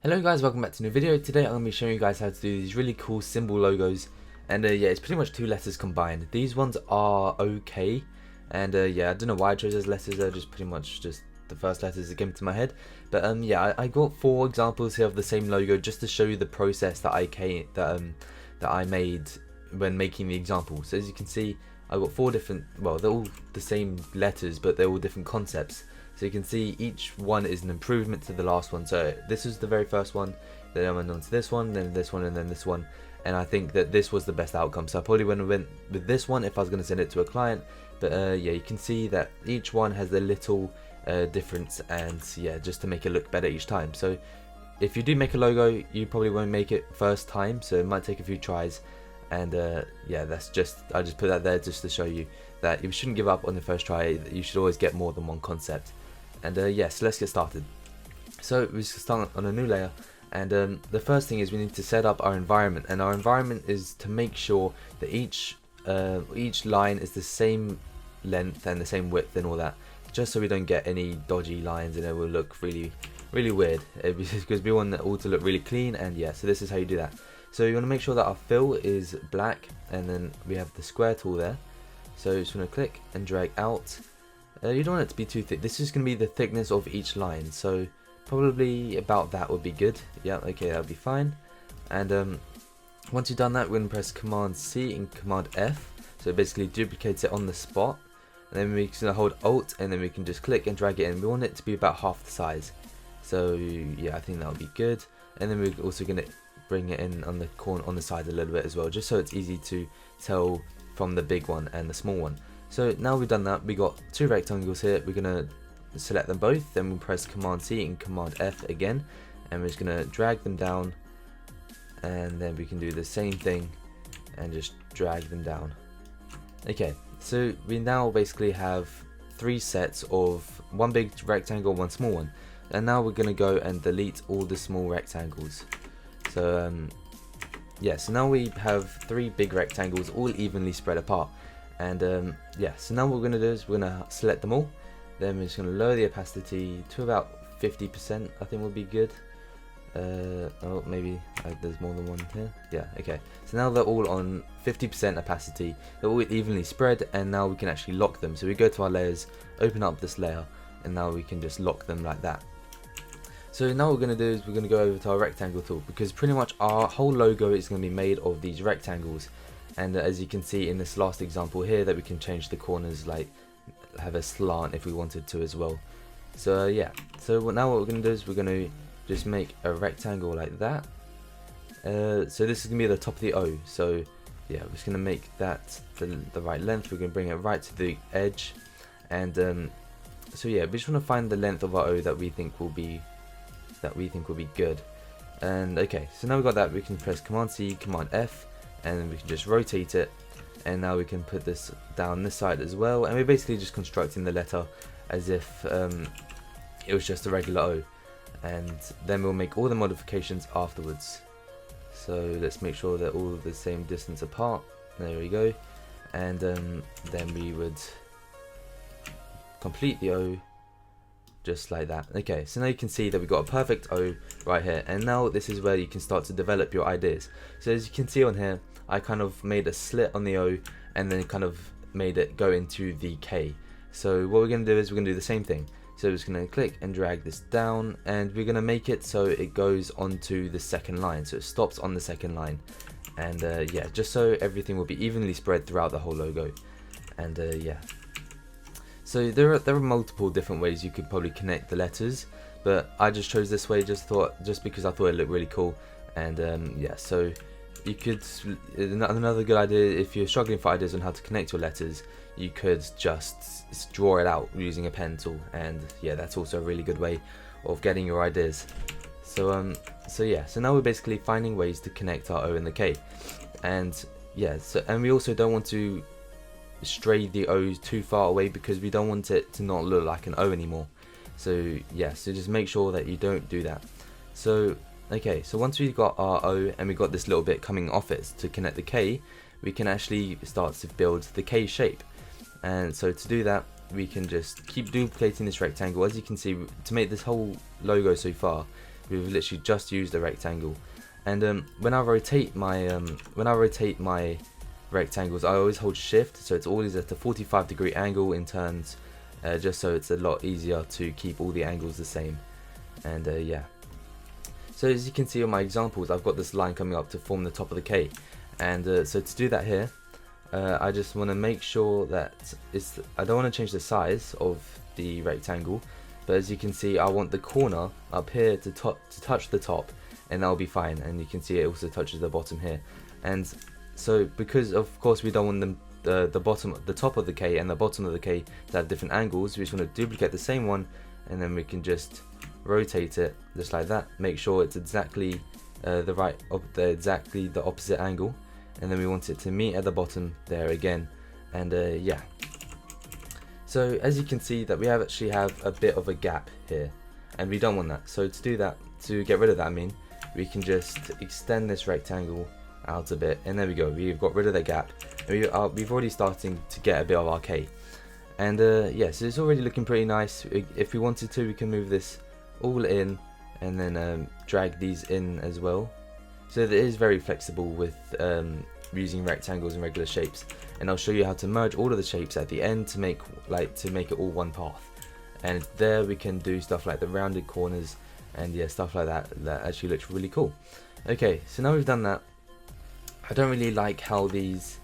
Hello guys, welcome back to a new video. Today I'm going to be showing you guys how to do these really cool symbol logos, and yeah, it's pretty much two letters combined. These ones are okay, and yeah, I don't know why I chose those letters. They're just pretty much just the first letters that came to my head. But yeah, I got 4 examples here of the same logo just to show you the process that I made when making the example. So as you can see, I got 4 different, well, they're all the same letters, but they're all different concepts. So you can see each one is an improvement to the last one. So this is the very first one, then I went on to this one, then this one, and then this one. And I think that this was the best outcome. So I probably went with this one if I was going to send it to a client. But yeah, you can see that each one has a little difference, and yeah, just to make it look better each time. So if you do make a logo, you probably won't make it first time, so it might take a few tries. And yeah, that's just, I just put that there just to show you that you shouldn't give up on the first try. You should always get more than one concept. And yeah, so let's get started. So we start on a new layer, and the first thing is we need to set up our environment, and our environment is to make sure that each line is the same length and the same width and all that, just so we don't get any dodgy lines and it will look really weird, because we want it all to look really clean. And yeah, so this is how you do that. So you want to make sure that our fill is black, and then we have the square tool there. So you just want to click and drag out. You don't want it to be too thick. This is going to be the thickness of each line, so probably about that would be good. Yeah, okay, that would be fine. And once you've done that, we're going to press Command C and Command F, so it basically duplicates it on the spot. And then we're going to hold Alt, and then we can just click and drag it in. We want it to be about half the size, so yeah, I think that would be good. And then we're also going to bring it in on the corner, on the side a little bit as well, just so it's easy to tell from the big one and the small one. So now we've done that, we got 2 rectangles here. We're going to select them both, then we'll press Command C and Command F again, and we're just going to drag them down, and then we can do the same thing and just drag them down. Okay, so we now basically have 3 sets of 1 big rectangle, 1 small one, and now we're going to go and delete all the small rectangles. So yeah, so now we have 3 big rectangles all evenly spread apart. And yeah, so now what we're going to do is we're going to select them all, then we're just going to lower the opacity to about 50%, I think will be good. Oh, maybe there's more than one here. Yeah, okay, so now they're all on 50% opacity, they're all evenly spread, and now we can actually lock them. So we go to our layers, open up this layer, and now we can just lock them like that. So now what we're going to do is we're going to go over to our rectangle tool, because pretty much our whole logo is going to be made of these rectangles. And as you can see in this last example here, that we can change the corners, like have a slant if we wanted to as well. So yeah, so now what we're going to do is we're going to just make a rectangle like that. So this is going to be the top of the O. So yeah, we're just going to make that the right length. We're going to bring it right to the edge. And so yeah, we just want to find the length of our O that we think will be good. And okay, so now we've got that, we can press Command C, Command F, and we can just rotate it, and now we can put this down this side as well, and we're basically just constructing the letter as if it was just a regular O, and then we'll make all the modifications afterwards. So let's make sure they're all the same distance apart. There we go. And then we would complete the O just like that. Okay, so now you can see that we've got a perfect O right here, and now this is where you can start to develop your ideas. So as you can see on here, I kind of made a slit on the O, and then kind of made it go into the K. So what we're going to do is we're going to do the same thing. So we're just going to click and drag this down, and we're going to make it so it goes onto the second line, so it stops on the second line. And yeah, just so everything will be evenly spread throughout the whole logo. And yeah, so there are multiple different ways you could probably connect the letters, but I just chose this way just because I thought it looked really cool. And yeah, so you could, another good idea, if you're struggling for ideas on how to connect your letters, you could just draw it out using a pencil, and yeah, that's also a really good way of getting your ideas. So so yeah, so now we're basically finding ways to connect our O and the K. And yeah, so, and we also don't want to stray the O's too far away, because we don't want it to not look like an O anymore. So yeah, so just make sure that you don't do that. So okay, so once we've got our O and we've got this little bit coming off it to connect the K, we can actually start to build the K shape. And so to do that, we can just keep duplicating this rectangle. As you can see, to make this whole logo so far, we've literally just used a rectangle. And when I rotate my rectangles, I always hold shift, so it's always at a 45-degree angle in turns, just so it's a lot easier to keep all the angles the same. And yeah, so as you can see on my examples, I've got this line coming up to form the top of the K. And so to do that here, I just want to make sure that I don't want to change the size of the rectangle, but as you can see, I want the corner up here to touch the top, and that'll be fine. And you can see it also touches the bottom here. And so because of course we don't want them the top of the K and the bottom of the K to have different angles, we just want to duplicate the same one, and then we can just rotate it just like that. Make sure it's exactly exactly the opposite angle, and then we want it to meet at the bottom there again. And yeah, so as you can see that we actually have a bit of a gap here, and we don't want that. So to do that, to get rid of that, we can just extend this rectangle out a bit, and there we go, we've got rid of the gap, and we've already starting to get a bit of our K. And yeah, so it's already looking pretty nice. If we wanted to, we can move this all in, and then drag these in as well. So it is very flexible with using rectangles and regular shapes, and I'll show you how to merge all of the shapes at the end to make it all one path. And there we can do stuff like the rounded corners, and yeah, stuff like that actually looks really cool. Okay, so now we've done that, I don't really like how these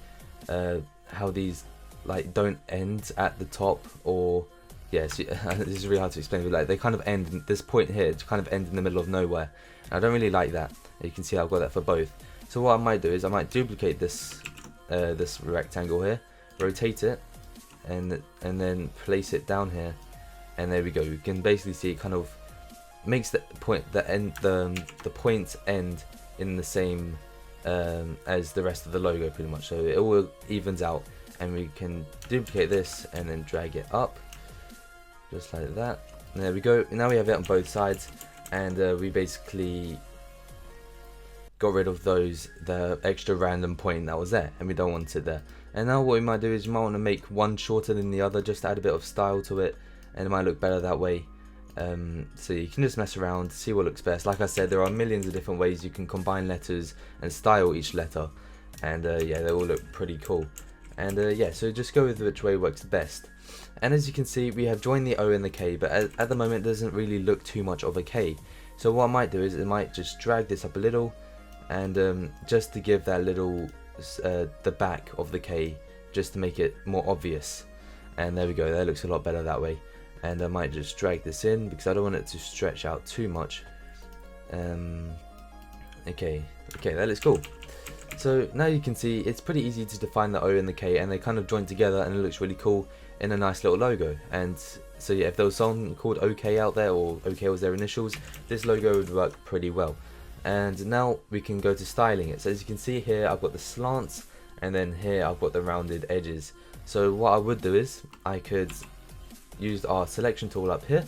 like don't end at the top, or yes, this is really hard to explain, but like they kind of end this point here to kind of end in the middle of nowhere. I don't really like that. You can see I've got that for both. So what I might do is I might duplicate this this rectangle here, rotate it, and then place it down here, and there we go. You can basically see it kind of makes the point the point end in the same as the rest of the logo pretty much. So it all evens out, and we can duplicate this and then drag it up just like that. And there we go. Now we have it on both sides, and we basically got rid of the extra random point that was there, and we don't want it there. And now what we might do is you might want to make one shorter than the other, just to add a bit of style to it, and it might look better that way. So you can just mess around, see what looks best. Like I said, there are millions of different ways you can combine letters and style each letter, and yeah, they all look pretty cool. And yeah, so just go with which way works best. And as you can see, we have joined the O and the K, but at the moment it doesn't really look too much of a K. So what I might do is I might just drag this up a little, and just to give that little the back of the K, just to make it more obvious. And there we go, that looks a lot better that way. And I might just drag this in because I don't want it to stretch out too much. Okay, that looks cool. So now you can see it's pretty easy to define the O and the K, and they kind of join together, and it looks really cool in a nice little logo. And so yeah, if there was someone called OK out there, or OK was their initials, this logo would work pretty well. And now we can go to styling it. So as you can see here, I've got the slants, and then here I've got the rounded edges. So what I would do is I could use our selection tool up here,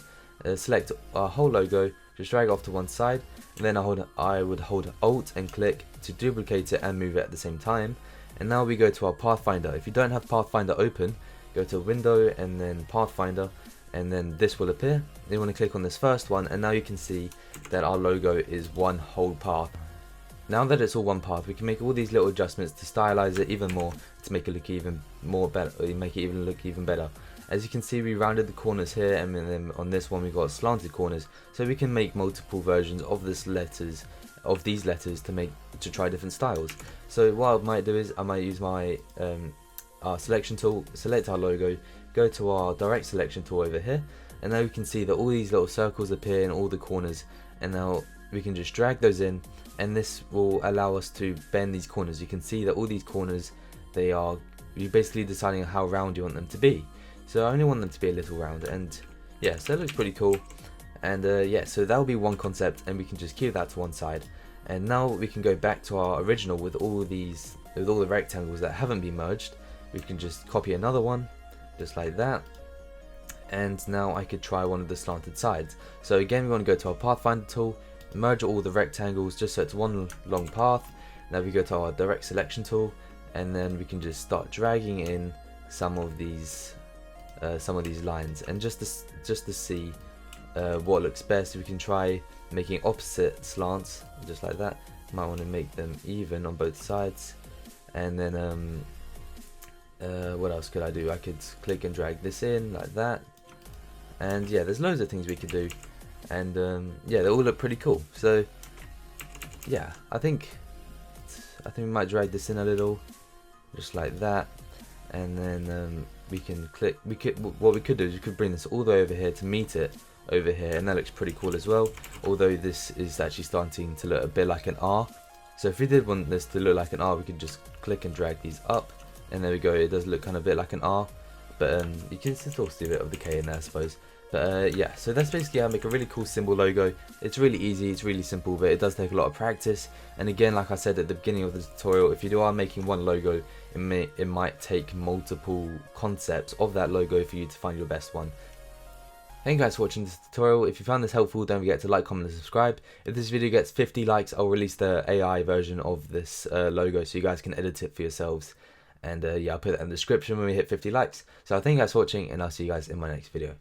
select our whole logo, just drag it off to one side, and then I would hold Alt and click to duplicate it and move it at the same time. And now we go to our Pathfinder. If you don't have Pathfinder open, go to Window and then Pathfinder, and then this will appear. You want to click on this first one, and now you can see that our logo is one whole path. Now that it's all one path, we can make all these little adjustments to stylize it even more, to make it look even more better, make it even look even better. As you can see, we rounded the corners here, and then on this one we've got slanted corners, so we can make multiple versions of these letters to try different styles. So what I might do is I might use my our selection tool, select our logo, go to our direct selection tool over here, and now we can see that all these little circles appear in all the corners, and now we can just drag those in, and this will allow us to bend these corners. You can see that all these corners, you're basically deciding how round you want them to be. So I only want them to be a little round, and yeah, so that looks pretty cool. And yeah, so that'll be one concept, and we can just keep that to one side. And now we can go back to our original with all the rectangles that haven't been merged. We can just copy another one, just like that. And now I could try one of the slanted sides. So again, we want to go to our Pathfinder tool, merge all the rectangles just so it's one long path. Now we go to our direct selection tool, and then we can just start dragging in some of these lines, and just to see what looks best. We can try making opposite slants, just like that. Might want to make them even on both sides. And then what else could I do? I could click and drag this in like that. And yeah, there's loads of things we could do. And yeah, they all look pretty cool. So yeah, I think we might drag this in a little, just like that. And then we can click. What we could do is we could bring this all the way over here to meet it over here, and that looks pretty cool as well. Although this is actually starting to look a bit like an R. So if we did want this to look like an R, we could just click and drag these up, and there we go. It does look kind of a bit like an R, but you can still see a bit of the K in there, I suppose. But yeah, so that's basically how I make a really cool symbol logo. It's really easy, it's really simple, but it does take a lot of practice. And again, like I said at the beginning of the tutorial, if you are making one logo, it might take multiple concepts of that logo for you to find your best one. Thank you guys for watching this tutorial. If you found this helpful, don't forget to like, comment and subscribe. If this video gets 50 likes, I'll release the AI version of this logo so you guys can edit it for yourselves. And yeah, I'll put that in the description when we hit 50 likes. So thank you guys for watching, and I'll see you guys in my next video.